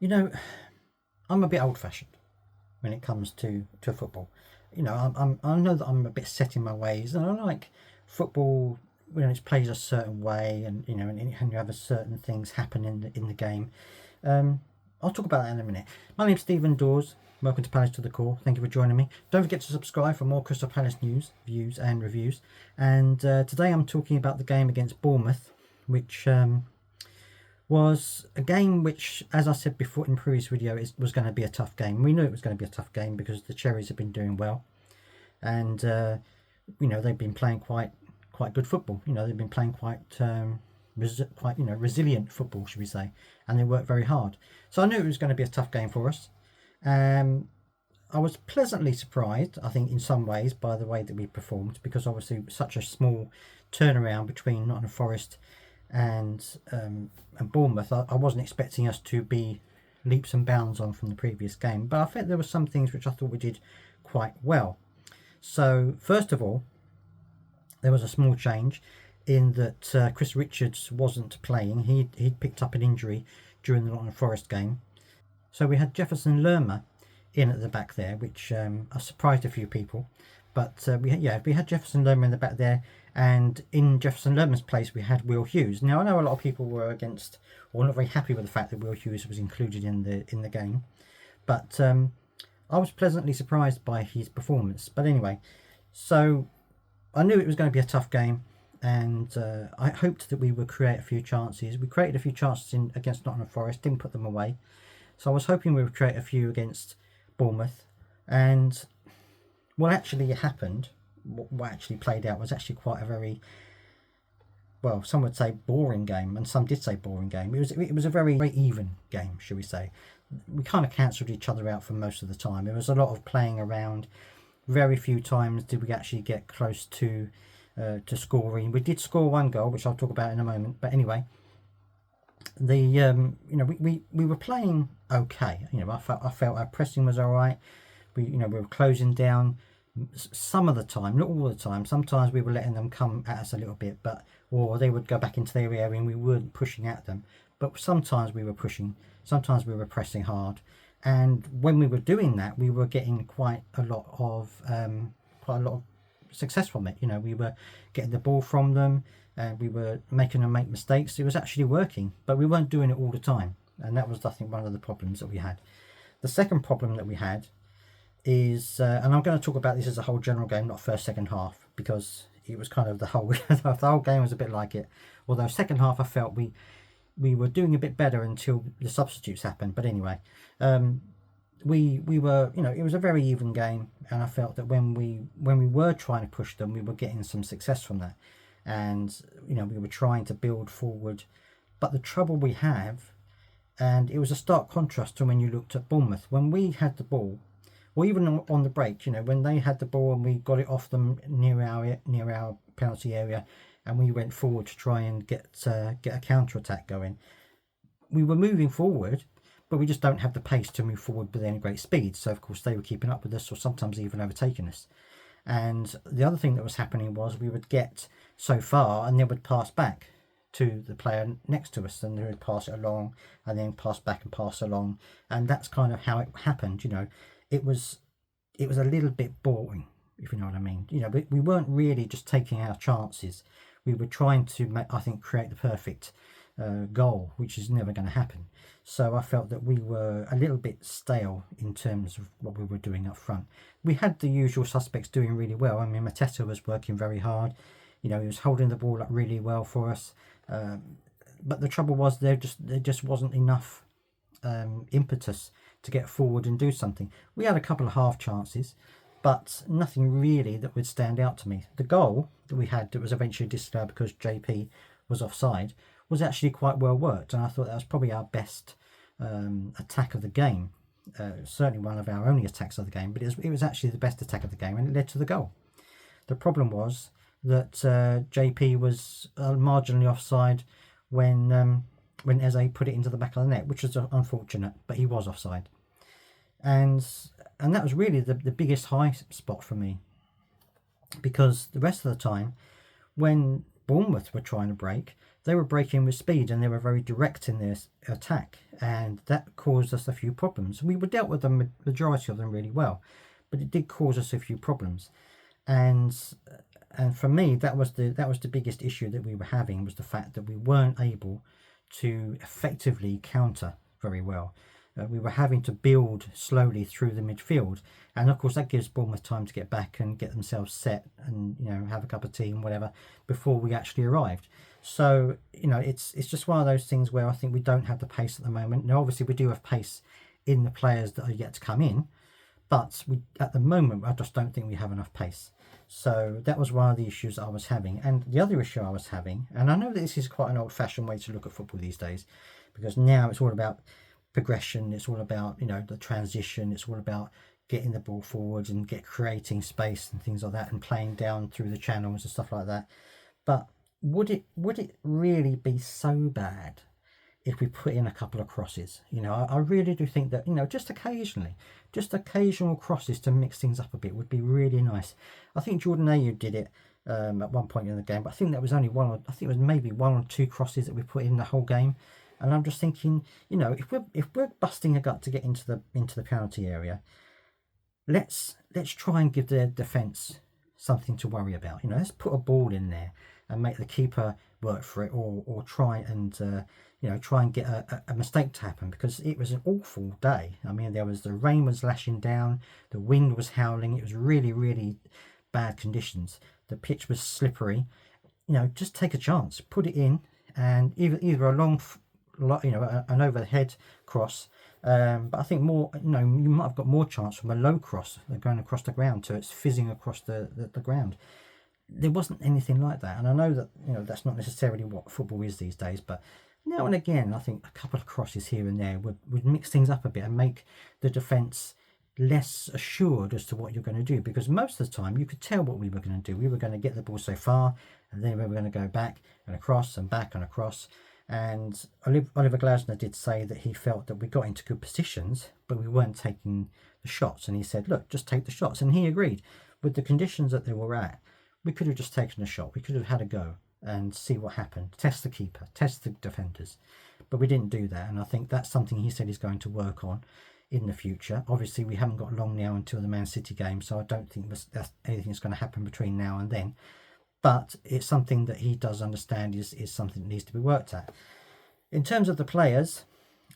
You know, I'm a bit old-fashioned when it comes to football. I know that I'm a bit set in my ways, and I like football when it's played a certain way, and and you have a certain things happen in the game. Um, I'll talk about that in a minute. My name's Stephen Dawes. Welcome to Palace to the Core. Thank you for joining me. Don't forget to subscribe for more Crystal Palace news, views, and reviews. And today I'm talking about the game against Bournemouth, which was a game which, as I said before in the previous video, was going to be a tough game. We knew it was going to be a tough game because the Cherries have been doing well, and they've been playing quite good football. They've been playing quite resilient football, should we say, and they work very hard. So I knew it was going to be a tough game for us. I was pleasantly surprised, I think, in some ways, by the way that we performed, because obviously such a small turnaround between Nottingham Forest and Bournemouth. I wasn't expecting us to be leaps and bounds on from the previous game, but I think there were some things which I thought we did quite well. So first of all, there was a small change in that Chris Richards wasn't playing. He'd picked up an injury during the Nottingham Forest game. So we had Jefferson Lerma in at the back there, which surprised a few people. But we had Jefferson Lerma in the back there, and in Jefferson Lerma's place we had Will Hughes. Now I know a lot of people were against or not very happy with the fact that Will Hughes was included in the game, but I was pleasantly surprised by his performance. But anyway, so I knew it was going to be a tough game, and I hoped that we would create a few chances. We created a few chances against Nottingham Forest, didn't put them away. So I was hoping we would create a few against Bournemouth, and what actually happened, what actually played out, was actually quite a very, well, some would say boring game, and some did say boring game. It was a very, very even game, shall we say. We kind of cancelled each other out for most of the time. There was a lot of playing around. Very few times did we actually get close to scoring. We did score one goal, which I'll talk about in a moment. But anyway, we were playing okay. I felt our pressing was all right. We were closing down some of the time, not all the time. Sometimes we were letting them come at us a little bit, or they would go back into their area and we weren't pushing at them. But sometimes we were pushing, sometimes we were pressing hard, and when we were doing that, we were getting quite a lot of success from it. We were getting the ball from them, and we were making them make mistakes. It was actually working, but we weren't doing it all the time, and that was, I think, one of the problems that we had. The second problem that we had is, and I'm going to talk about this as a whole general game, not first, second half, because it was kind of the whole the whole game was a bit like it. Although second half, I felt we were doing a bit better until the substitutes happened. But anyway, we were, it was a very even game, and I felt that when we were trying to push them, we were getting some success from that, and we were trying to build forward. But the trouble we have, and it was a stark contrast to when you looked at Bournemouth. When we had the ball, or even on the break, when they had the ball and we got it off them near our penalty area, and we went forward to try and get a counter attack going, we were moving forward, but we just don't have the pace to move forward with any great speed. So of course they were keeping up with us, or sometimes even overtaking us. And the other thing that was happening was we would get so far and then would pass back to the player next to us, and they would pass it along and then pass back and pass along, and that's kind of how it happened. It was a little bit boring, if you know what I mean. We weren't really just taking our chances. We were trying to create the perfect goal, which is never going to happen. So I felt that we were a little bit stale in terms of what we were doing up front. We had the usual suspects doing really well. I mean, Mateta was working very hard. He was holding the ball up really well for us. But the trouble was there just wasn't enough impetus to get forward and do something. We had a couple of half chances, but nothing really that would stand out to me. The goal that we had that was eventually disallowed because JP was offside was actually quite well worked, and I thought that was probably our best attack of the game. Certainly one of our only attacks of the game, but it was actually the best attack of the game, and it led to the goal. The problem was that JP was marginally offside when Eze put it into the back of the net, which was unfortunate, but he was offside. And that was really the biggest high spot for me, because the rest of the time, when Bournemouth were trying to break, they were breaking with speed and they were very direct in their attack, and that caused us a few problems. We were dealt with the majority of them really well, but it did cause us a few problems. And for me, that was the biggest issue that we were having, was the fact that we weren't able to effectively counter very well. We were having to build slowly through the midfield, and of course that gives Bournemouth time to get back and get themselves set and, you know, have a cup of tea and whatever before we actually arrived. So, you know, it's just one of those things where I think we don't have the pace at the moment. Now obviously we do have pace in the players that are yet to come in, but at the moment I just don't think we have enough pace. So that was one of the issues I was having. And the other issue I was having, and I know that this is quite an old-fashioned way to look at football these days, because now it's all about progression, it's all about, you know, the transition, it's all about getting the ball forward and creating space and things like that, and playing down through the channels and stuff like that. But would it really be so bad if we put in a couple of crosses? You know, I really do think that, you know, just occasional crosses to mix things up a bit would be really nice. I think Jordan Ayew did it at one point in the game, but I think that was only I think it was maybe one or two crosses that we put in the whole game. And I'm just thinking, you know, if we're busting a gut to get into the penalty area, let's try and give the defence something to worry about. You know, let's put a ball in there and make the keeper work for it, or try and you know, try and get a mistake to happen, because it was an awful day. I mean, the rain was lashing down, the wind was howling, it was really, really bad conditions. The pitch was slippery. You know, just take a chance, put it in, and either a long, you know, an overhead cross. But I think more, you know, you might have got more chance from a low cross going across the ground, so it's fizzing across the ground. There wasn't anything like that, and I know that, you know, that's not necessarily what football is these days, but now and again I think a couple of crosses here and there would mix things up a bit and make the defence less assured as to what you're going to do, because most of the time you could tell what we were going to do. We were going to get the ball so far, and then we were going to go back and across and back and across. And Oliver Glasner did say that he felt that we got into good positions, but we weren't taking the shots. And he said, look, just take the shots. And he agreed. With the conditions that they were at, we could have just taken a shot. We could have had a go and see what happened. Test the keeper, test the defenders. But we didn't do that. And I think that's something he said he's going to work on in the future. Obviously, we haven't got long now until the Man City game, so I don't think that's anything that's going to happen between now and then. But it's something that he does understand is something that needs to be worked at. In terms of the players,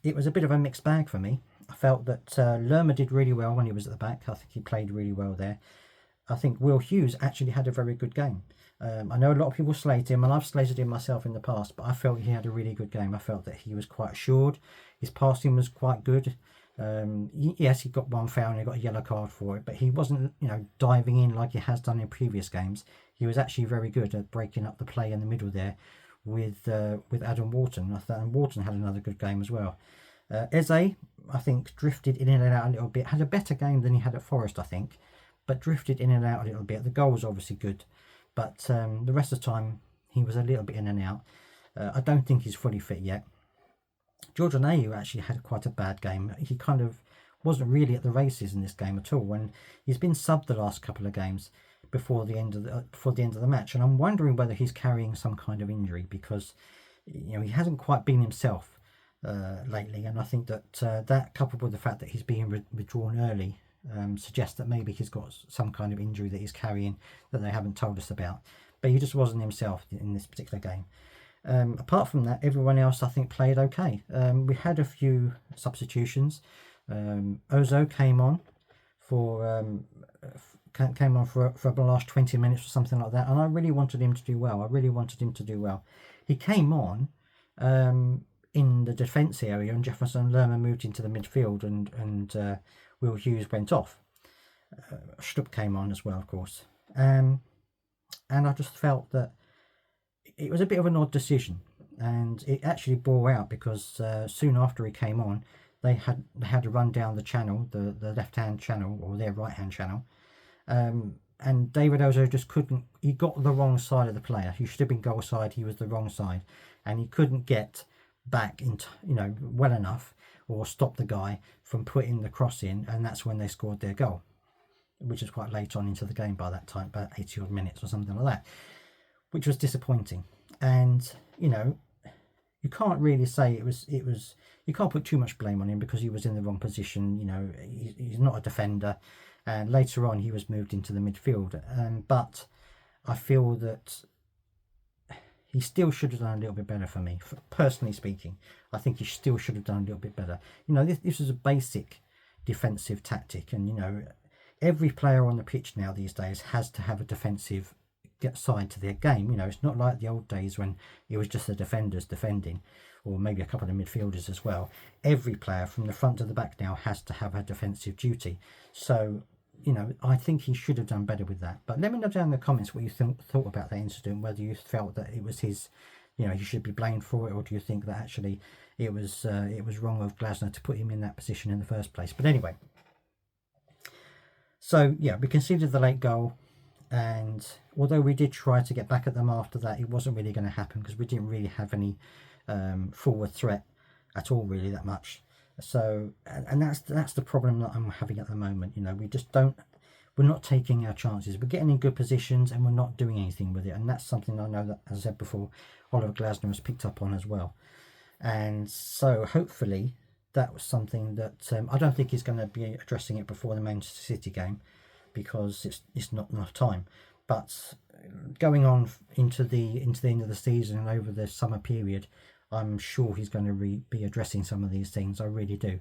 it was a bit of a mixed bag for me. I felt that Lerma did really well when he was at the back. I think he played really well there. I think Will Hughes actually had a very good game. I know a lot of people slate him, and I've slated him myself in the past, but I felt he had a really good game. I felt that he was quite assured. His passing was quite good. Yes, he got one foul and he got a yellow card for it, but he wasn't, you know, diving in like he has done in previous games. He was actually very good at breaking up the play in the middle there with Adam Wharton. I thought Wharton had another good game as well. Eze, I think, drifted in and out a little bit. Had a better game than he had at Forest, I think, but drifted in and out a little bit. The goal was obviously good, but the rest of the time he was a little bit in and out. I don't think he's fully fit yet. Jordan Ayew actually had quite a bad game. He kind of wasn't really at the races in this game at all, and he's been subbed the last couple of games before the end of the match. And I'm wondering whether he's carrying some kind of injury, because, you know, he hasn't quite been himself lately. And I think that that, coupled with the fact that he's being withdrawn early, suggests that maybe he's got some kind of injury that he's carrying that they haven't told us about. But he just wasn't himself in this particular game. Apart from that, everyone else I think played okay. We had a few substitutions. Ozo came on for the last 20 minutes or something like that, and I really wanted him to do well. He came on in the defence area, and Jefferson Lerma moved into the midfield, and Will Hughes went off. Stupp came on as well, of course, and I just felt that it was a bit of an odd decision, and it actually bore out, because soon after he came on, they had to run down the channel, the left-hand channel, or their right-hand channel, and David Ozo just couldn't. He got the wrong side of the player. He should have been goal side. He was the wrong side, and he couldn't get back into, you know, well enough, or stop the guy from putting the cross in, and that's when they scored their goal, which was quite late on into the game by that time, about 80 odd minutes or something like that, which was disappointing. And you know, you can't really say it was. You can't put too much blame on him because he was in the wrong position. You know, he's not a defender, and later on he was moved into the midfield. But I feel that he still should have done a little bit better for me, personally speaking. I think he still should have done a little bit better. You know, this is a basic defensive tactic, and you know, every player on the pitch now these days has to have a defensive side to their game. You know, it's not like the old days when it was just the defenders defending, or maybe a couple of midfielders as well. Every player from the front to the back now has to have a defensive duty. So, you know, I think he should have done better with that. But let me know down in the comments what you thought about that incident, whether you felt that it was his, you know, he should be blamed for it, or do you think that actually it was wrong of Glasner to put him in that position in the first place. But anyway, so yeah, we conceded the late goal, and although we did try to get back at them after that, it wasn't really going to happen because we didn't really have any forward threat at all, really, that much. So, and that's the problem that I'm having at the moment. You know, we're not taking our chances. We're getting in good positions and we're not doing anything with it, and that's something I know that, as I said before, Oliver Glasner has picked up on as well. And so hopefully that was something that I don't think he's going to be addressing it before the Manchester City game, because it's not enough time. But going on into the end of the season and over the summer period, I'm sure he's going to be addressing some of these things. I really do,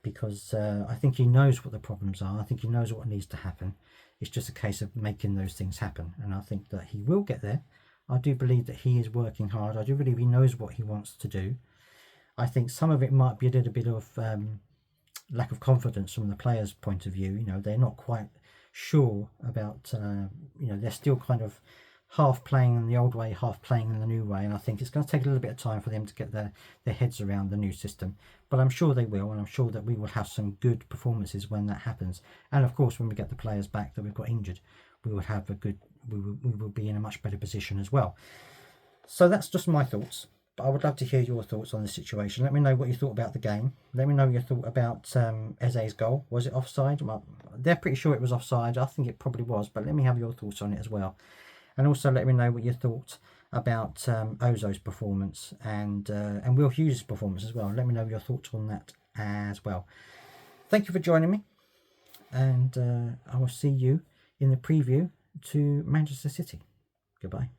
because I think he knows what the problems are. I think he knows what needs to happen. It's just a case of making those things happen, and I think that he will get there. I do believe that he is working hard. I do believe he knows what he wants to do. I think some of it might be a little bit of lack of confidence from the players' point of view. You know, they're not quite sure about, you know, they're still kind of half playing in the old way, half playing in the new way, and I think it's going to take a little bit of time for them to get their heads around the new system. But I'm sure they will, and I'm sure that we will have some good performances when that happens. And of course, when we get the players back that we've got injured, we will have we will be in a much better position as well. So that's just my thoughts. But I would love to hear your thoughts on the situation. Let me know what you thought about the game. Let me know your thought about Eze's goal. Was it offside? Well, they're pretty sure it was offside. I think it probably was, but let me have your thoughts on it as well. And also let me know what you thought about Ozo's performance and Will Hughes' performance as well. Let me know your thoughts on that as well. Thank you for joining me, and I will see you in the preview to Manchester City. Goodbye.